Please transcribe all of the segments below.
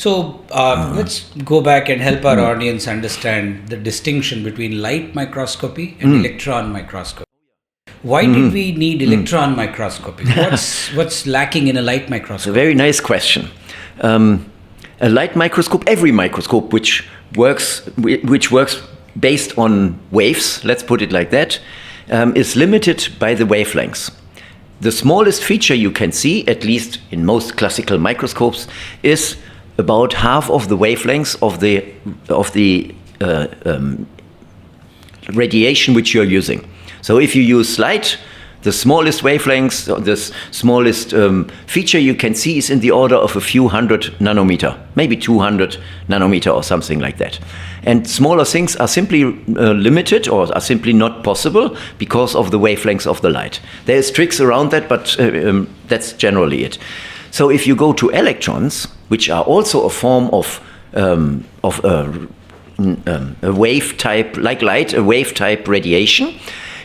So let's go back and help our audience understand the distinction between light microscopy and electron microscopy. Why did we need electron microscopy? What's lacking in a light microscope? A very nice question. A light microscope, every microscope which works based on waves, let's put it like that, is limited by the wavelengths. The smallest feature you can see, at least in most classical microscopes, is about half of the wavelengths of the radiation which you're using. So if you use light, the smallest wavelengths, the smallest feature you can see is in the order of a few hundred nanometer, maybe 200 nanometer or something like that. And smaller things are simply limited or are simply not possible because of the wavelengths of the light. There's tricks around that, but that's generally it. So if you go to electrons, which are also a form of a wave type, like light, a wave type radiation,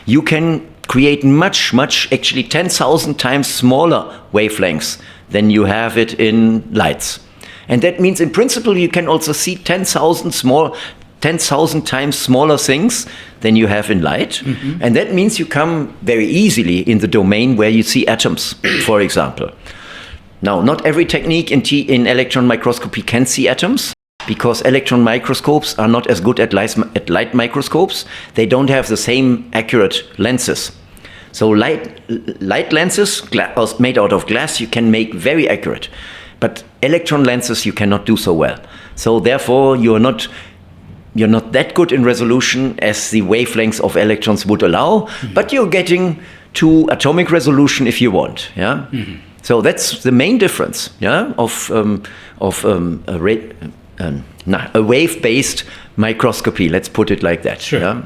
you can create much, actually 10,000 times smaller wavelengths than you have it in lights. And that means in principle you can also see 10,000 times smaller things than you have in light. And that means you come very easily in the domain where you see atoms, for example. Now, not every technique in electron microscopy can see atoms, because electron microscopes are not as good at light microscopes. They don't have the same accurate lenses. So light lenses made out of glass you can make very accurate, but electron lenses you cannot do so well. So therefore you're not that good in resolution as the wavelengths of electrons would allow, but you're getting to atomic resolution if you want. Yeah. So that's the main difference. Yeah, of a wave-based microscopy. Let's put it like that. Sure. Yeah?